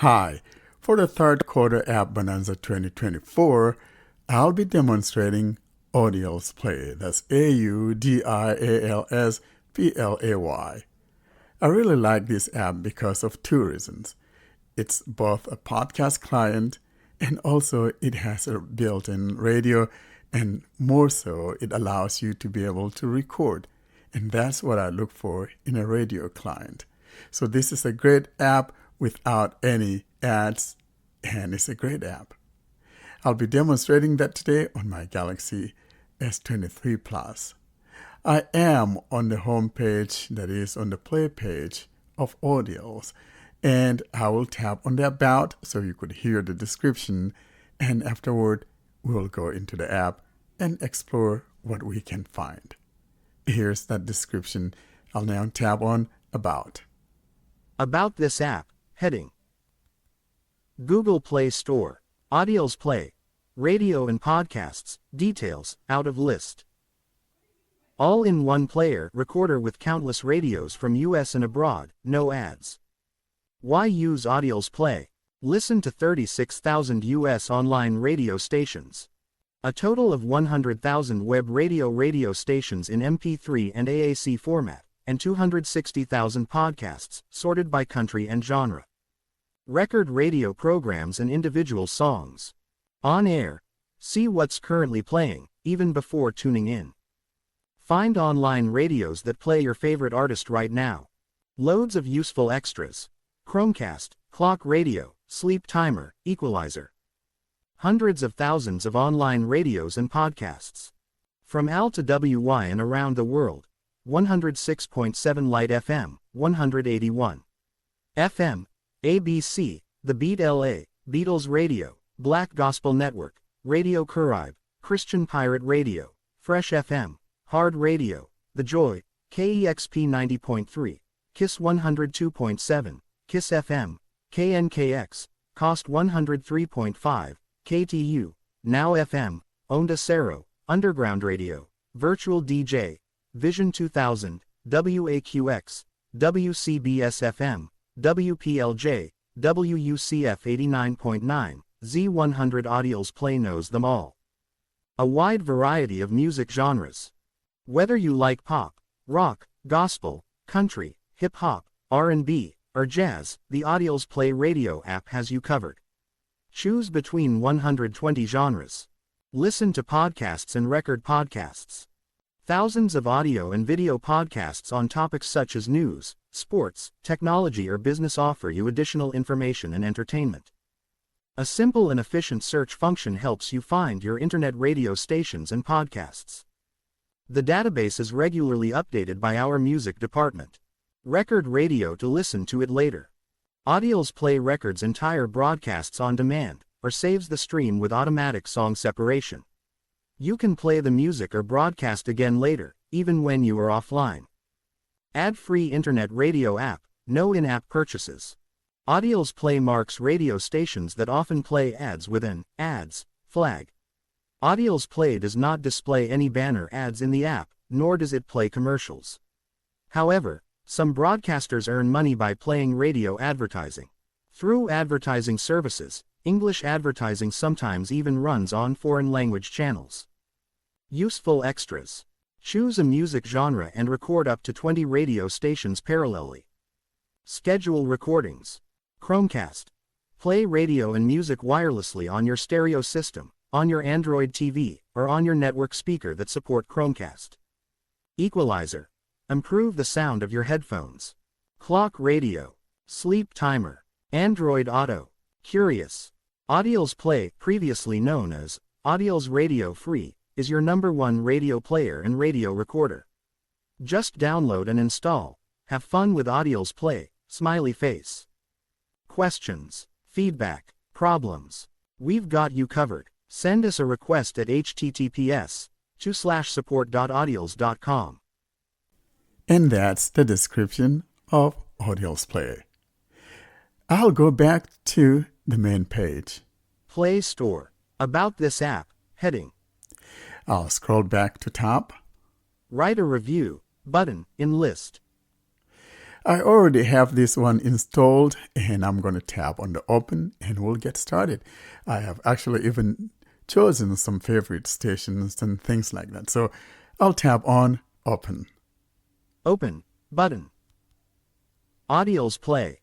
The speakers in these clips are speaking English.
Hi, for the third quarter App Bonanza 2024, I'll be demonstrating Audials Play. That's Audialsplay. I really like this app because of two reasons. It's both a podcast client and also it has a built-in radio, and more so, it allows you to be able to record. And that's what I look for in a radio client. So this is a great app without any ads, and it's a great app. I'll be demonstrating that today on my Galaxy S23 Plus. I am on the home page, that is on the play page of Audials, and I will tap on the About so you could hear the description, and afterward we'll go into the app and explore what we can find. Here's that description. I'll now tap on About. About this app, heading. Google Play Store, Audials Play, Radio and Podcasts, details, out of list. All-in-one player recorder with countless radios from US and abroad, no ads. Why use Audials Play? Listen to 36,000 US online radio stations. A total of 100,000 web radio stations in MP3 and AAC format, and 260,000 podcasts, sorted by country and genre. Record radio programs and individual songs. On air. See what's currently playing, even before tuning in. Find online radios that play your favorite artist right now. Loads of useful extras. Chromecast, clock radio, sleep timer, equalizer. Hundreds of thousands of online radios and podcasts. From AL to WY and around the world. 106.7 Light FM, 181 FM, ABC, The Beat LA, Beatles Radio, Black Gospel Network, Radio Caribe, Christian Pirate Radio, Fresh FM, Hard Radio, The Joy, KEXP 90.3, KISS 102.7, KISS FM, KNKX, Cost 103.5, KTU, Now FM, Onda Cero, Underground Radio, Virtual DJ, Vision 2000, WAQX, WCBS FM, WPLJ, WUCF 89.9, Z100. Audials Play knows them all. A wide variety of music genres. Whether you like pop, rock, gospel, country, hip-hop, R&B, or jazz, the Audials Play radio app has you covered. Choose between 120 genres. Listen to podcasts and record podcasts. Thousands of audio and video podcasts on topics such as news, sports, technology or business offer you additional information and entertainment. A simple and efficient search function helps you find your internet radio stations and podcasts. The database is regularly updated by our music department. Record radio to listen to it later. Audials Play records entire broadcasts on demand, or saves the stream with automatic song separation. You can play the music or broadcast again later, even when you are offline. Ad-free internet radio app, no in-app purchases. Audials Play marks radio stations that often play ads with an ads flag. Audials Play does not display any banner ads in the app, nor does it play commercials. However, some broadcasters earn money by playing radio advertising. Through advertising services, English advertising sometimes even runs on foreign language channels. Useful extras. Choose a music genre and record up to 20 radio stations parallelly. Schedule recordings. Chromecast. Play radio and music wirelessly on your stereo system, on your Android TV, or on your network speaker that support Chromecast. Equalizer. Improve the sound of your headphones. Clock radio. Sleep timer. Android Auto. Curious. Audials Play, previously known as Audials Radio Free, is your #1 radio player and radio recorder. Just download and install. Have fun with Audials Play, smiley face. Questions, feedback, problems. We've got you covered. Send us a request at https:/support.audials.com. And that's the description of Audials Play. I'll go back to the main page. Play Store. About this app, heading. I'll scroll back to top. Write a review, button, in list. I already have this one installed, and I'm going to tap on the open and we'll get started. I have actually even chosen some favorite stations and things like that. So I'll tap on open. Open button. Audials play.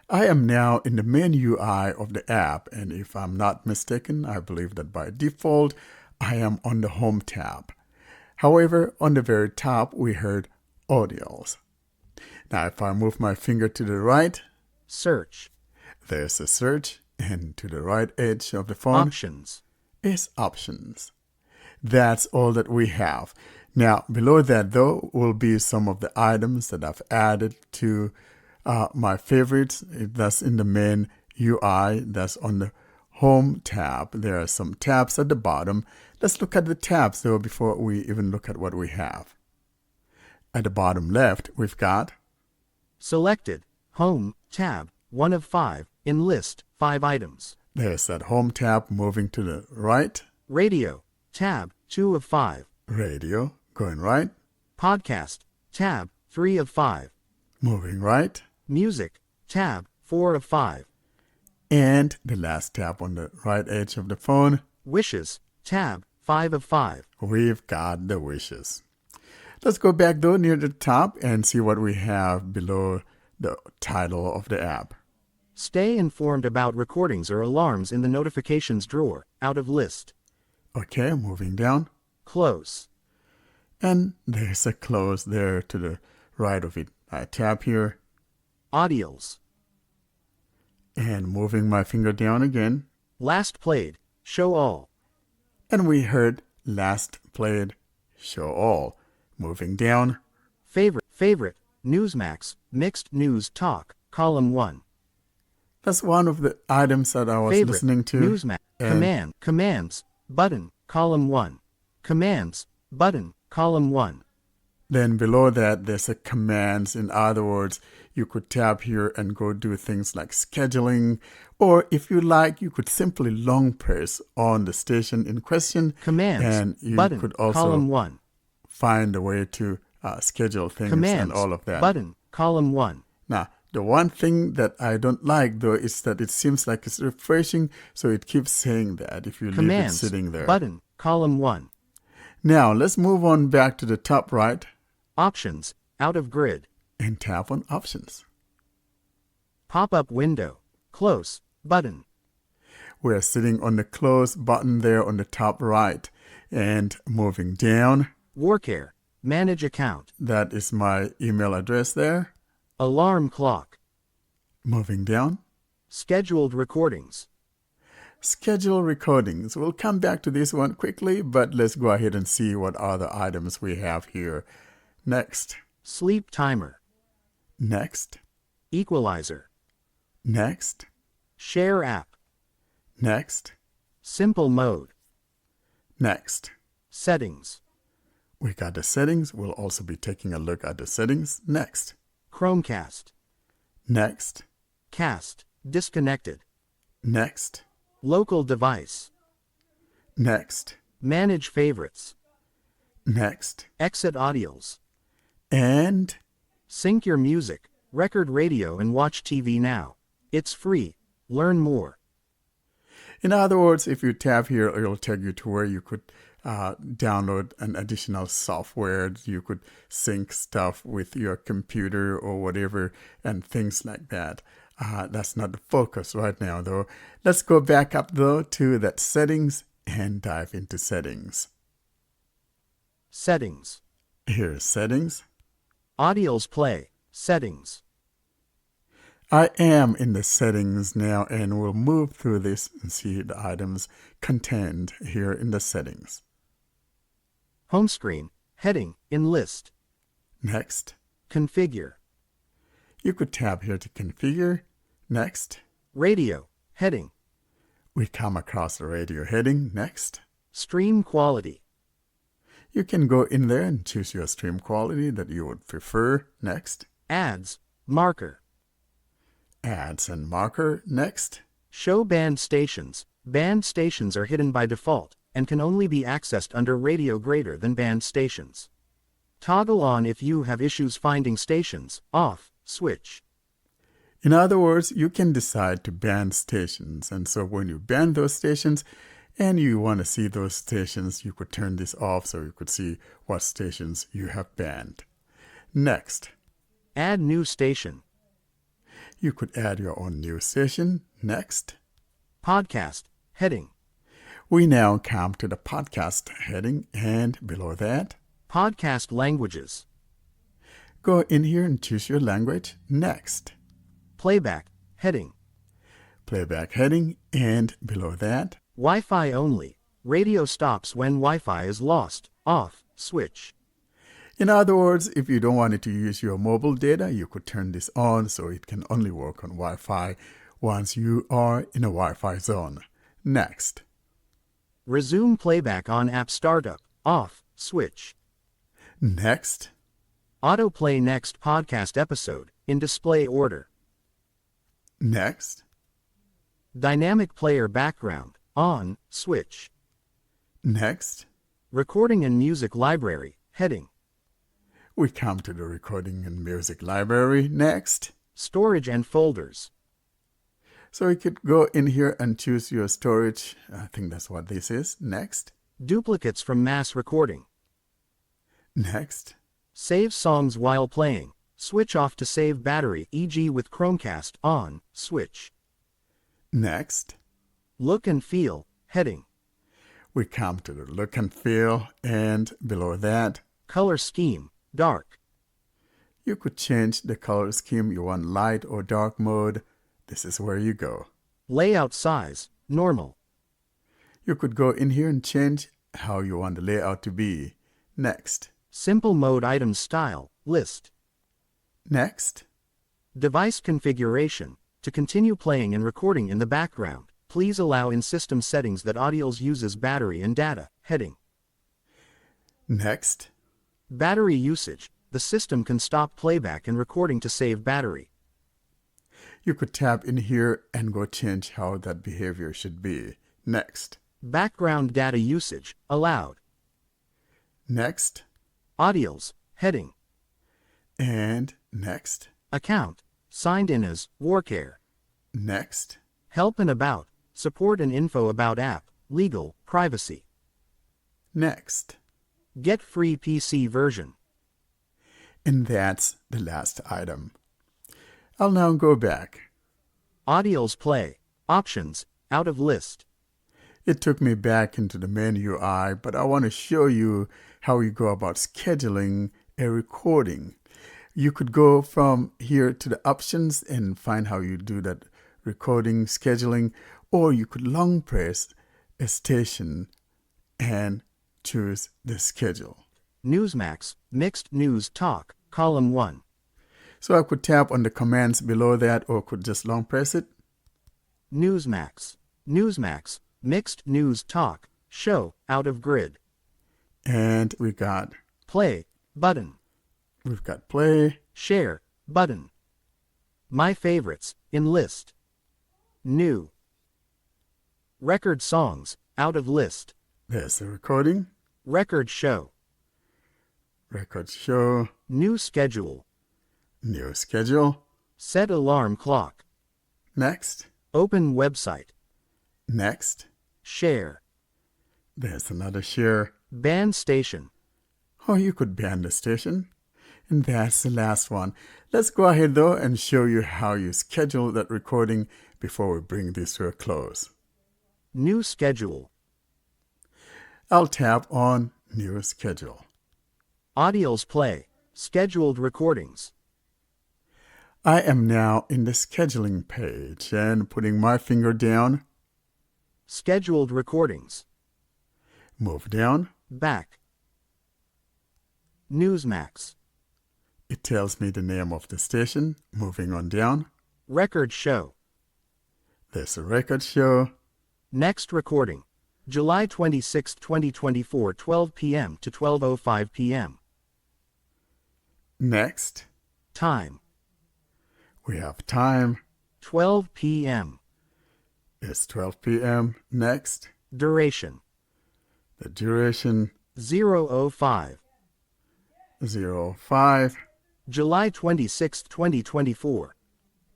I am now in the main UI of the app, and if I'm not mistaken, I believe that by default, I am on the Home tab. However, on the very top, we heard Audials. Now, if I move my finger to the right, Search. there's a search, and to the right edge of the phone Options. is options. That's all that we have. Now, below that, though, will be some of the items that I've added to my favorites. That's in the main UI. That's on the Home tab. There are some tabs at the bottom. Let's look at the tabs, though, before we even look at what we have. At the bottom left, we've got Selected. Home tab. 1 of 5. In list. 5 items. there's that Home tab. Moving to the right, Radio. Tab. 2 of 5. radio. Going right, Podcast. Tab. 3 of 5. moving right, Music. Tab. 4 of 5. and the last tab on the right edge of the phone, Wishes. Tab. 5 of 5. we've got the wishes. Let's go back, though, near the top and see what we have below the title of the app. Stay informed about recordings or alarms in the notifications drawer. Out of list. Okay, moving down. Close. And there's a close there to the right of it. I tap here Audials. and moving my finger down again. Last played. Show all. And we heard last played, show all. Moving down. Favorite. Newsmax. Mixed news talk. Column 1. That's one of the items that I was Favorite. listening to. Newsmax. And Commands. Button. Column 1. Commands. Button. Column 1. then below that, there's a commands. In other words, you could tap here and go do things like scheduling, or if you like, you could simply long press on the station in question. Commands. And you Button. could also Column 1. find a way to schedule things Commands. and all of that. Button. Column 1. Now, the one thing that I don't like, though, is that it seems like it's refreshing, so it keeps saying that if you leave it Commands. sitting there. Button. Column 1. Now, let's move on back to the top right Options. Out of grid. and tap on options. Pop-up window. Close. Button. We're sitting on the close button there on the top right, and moving down, Warcare. Manage account. that is my email address there. Alarm clock. Moving down, Scheduled recordings. schedule recordings. We'll come back to this one quickly, but let's go ahead and see what other items we have here. Next, Sleep timer. next, Equalizer. next, Share app. next, Simple mode. next. Settings. We got the settings. We'll also be taking a look at the settings. Next, Chromecast. next, Cast. Disconnected. next, Local device. next, Manage favorites. next, Exit audials. and Sync your music, record radio and watch TV now. It's free. Learn more. in other words, if you tap here, it'll take you to where you could download an additional software. You could sync stuff with your computer or whatever and things like that. That's not the focus right now, though. Let's go back up, though, to that settings and dive into settings. Settings. Here's settings. Audials play. Settings. I am in the settings now, and we'll move through this and see the items contained here in the settings. Home screen. Heading. In list. Next, Configure. you could tap here to configure. Next, Radio. Heading. we come across the radio heading. Next, Stream quality. you can go in there and choose your stream quality that you would prefer. Next, Ads. Marker. ads and marker. Next, Show banned stations. Banned stations are hidden by default and can only be accessed under radio greater than banned stations. Toggle on if you have issues finding stations. Off. switch. In other words, you can decide to ban stations. And so when you ban those stations and you want to see those stations, you could turn this off so you could see what stations you have banned. Next, Add new station. you could add your own news station. Next, Podcast, heading. we now come to the podcast heading, and below that, Podcast languages. go in here and choose your language. Next, Playback, heading. playback heading, and below that, Wi-Fi only. Radio stops when Wi-Fi is lost. Off, switch. in other words, if you don't want it to use your mobile data, you could turn this on so it can only work on Wi-Fi once you are in a Wi-Fi zone. Next, Resume playback on app startup. Off, switch. next, Autoplay next podcast episode, in display order. next, Dynamic player background, on, switch. next. Recording and music library, heading. We come to the recording and music library. Next. Storage and folders. So you could go in here and choose your storage. I think that's what this is. Next. Duplicates from mass recording. Next. Save songs while playing. Switch off to save battery, e.g. with Chromecast, on, switch. Next. Look and feel, heading. We come to the look and feel, and below that, Color scheme, dark. you could change the color scheme. You want light or dark mode. This is where you go. Layout size, normal. You could go in here and change how you want the layout to be. Next. Simple mode item style, list. Next. Device configuration. To continue playing and recording in the background, please allow in system settings that Audials uses battery and data, heading. Next. Battery usage. The system can stop playback and recording to save battery. You could tap in here and go change how that behavior should be. Next. Background data usage, allowed. Next. Audials, heading. And next. Account, signed in as, Warcare. Next. Help and about, support and info about app, legal, privacy. Next. Get free PC version. And that's the last item. I'll now go back. Audials play, options, out of list. It took me back into the main UI, but I want to show you how you go about scheduling a recording. You could go from here to the options and find how you do that recording scheduling, or you could long press a station and choose the schedule. Newsmax, mixed news talk, column 1. So I could tap on the commands below that, or could just long press it. Newsmax, mixed news talk, show, out of grid. And we got Play, button. we've got play, Share, button. My favorites, in list. New. Record songs, out of list. there's the recording, Record show. record show, New schedule. new schedule, Set alarm clock. next, Open website. next, Share. there's another share. Ban station. Or you could ban the station. And that's the last one. Let's go ahead though and show you how you schedule that recording before we bring this to a close. New schedule. I'll tap on New Schedule. Audials play. Scheduled recordings. I am now in the scheduling page and putting my finger down, Scheduled recordings. move down. Back. Newsmax. It tells me the name of the station. Moving on down. Record show. There's a record show. Next recording. July 26, 2024, 12 p.m. to 12:05 p.m. Next, Time. we have time. 12 p.m. It's 12 p.m. Next, Duration. the duration 0:05. 05. July 26, 2024.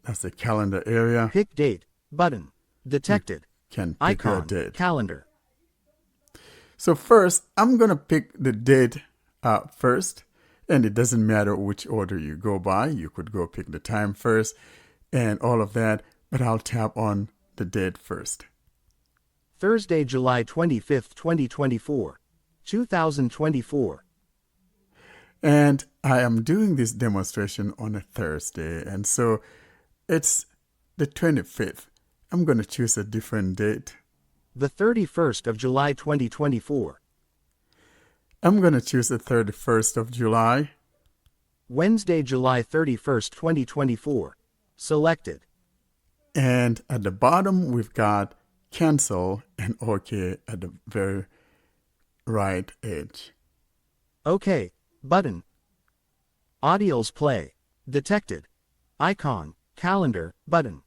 That's the calendar area. Pick date, button. Detected. Can pick your Icon, date. calendar. So first, I'm going to pick the date first. And it doesn't matter which order you go by. You could go pick the time first and all of that. But I'll tap on the date first. Thursday, July 25th, 2024. 2024. And I am doing this demonstration on a Thursday. And so it's the 25th. I'm going to choose a different date. The 31st of July 2024. I'm going to choose the 31st of July. Wednesday, July 31st, 2024. Selected. And at the bottom, we've got cancel and OK at the very right edge. OK. Button. Audials play. Detected. Icon. Calendar. Button.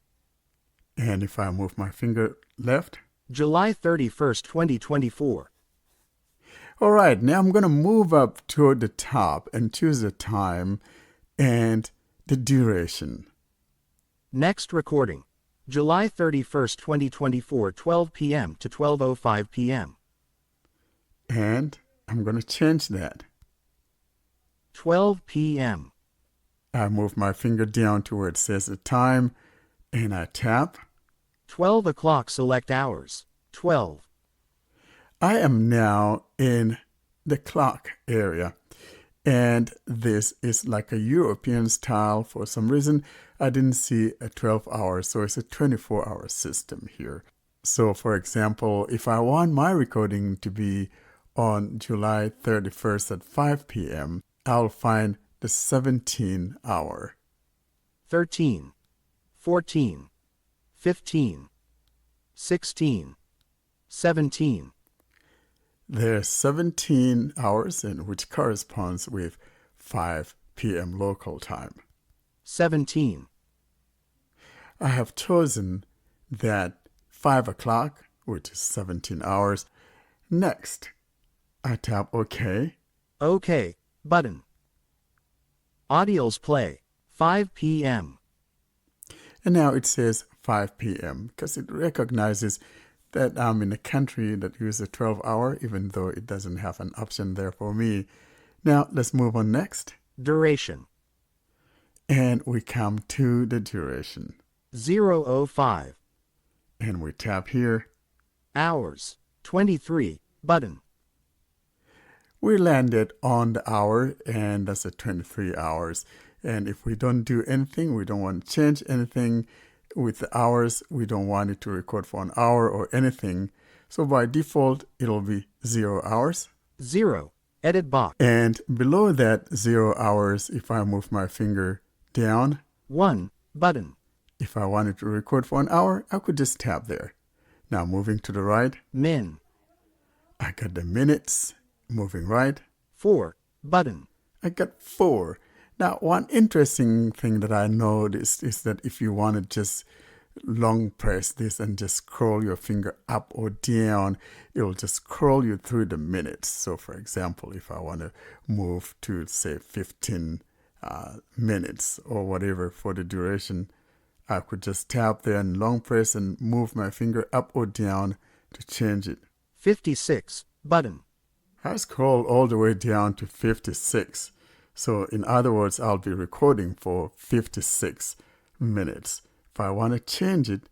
And if I move my finger left. July 31st, 2024. All right, now I'm going to move up toward the top and choose the time and the duration. Next recording. July 31st, 2024, 12 p.m. to 12:05 p.m. And I'm going to change that. 12 p.m. I move my finger down to where it says the time and I tap. 12 o'clock select hours. 12. I am now in the clock area, and this is like a European style. For some reason, I didn't see a 12 hours, so it's a 24-hour system here. So, for example, if I want my recording to be on July 31st at 5 p.m., I'll find the 17-hour. 13. 14. 15. 16. 17. There's 17 hours, in which corresponds with 5 p.m. local time. 17. I have chosen that 5 o'clock, which is 17 hours. Next, I tap OK. OK. Button. Audials play. 5 p.m. And now it says 5 p.m. because it recognizes that I'm in a country that uses a 12-hour, even though it doesn't have an option there for me. Now, let's move on next. Duration. And we come to the duration. 0:05. And we tap here. Hours. 23. Button. We landed on the hour, and that's at 23 hours. And if we don't do anything, we don't want to change anything with the hours, we don't want it to record for an hour or anything. So by default, it'll be 0 hours. 0. Edit box. And below that 0 hours, if I move my finger down. 1. Button. If I wanted to record for an hour, I could just tap there. Now moving to the right. Min. I got the minutes. Moving right. 4. Button. I got 4. Now, one interesting thing that I noticed is that if you want to just long press this and just scroll your finger up or down, it will just scroll you through the minutes. So, for example, if I want to move to, say, 15 minutes or whatever for the duration, I could just tap there and long press and move my finger up or down to change it. 56. Button. I scroll all the way down to 56. So in other words, I'll be recording for 56 minutes. If I want to change it,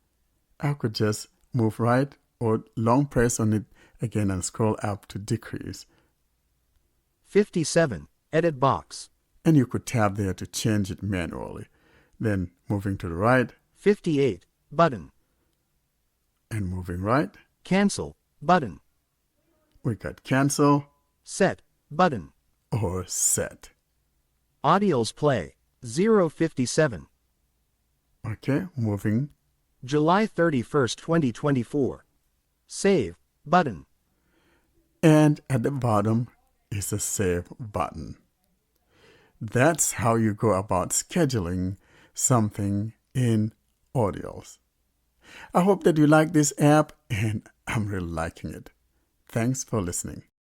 I could just move right or long press on it again and scroll up to decrease. 57. Edit box. And you could tap there to change it manually. Then moving to the right. 58. Button. And moving right. Cancel. Button. We got cancel. Set. Button. Or set. Audials play. 0:57. Okay, moving. July 31st, 2024. Save. Button. And at the bottom is a save button. That's how you go about scheduling something in Audials. I hope that you like this app, and I'm really liking it. Thanks for listening.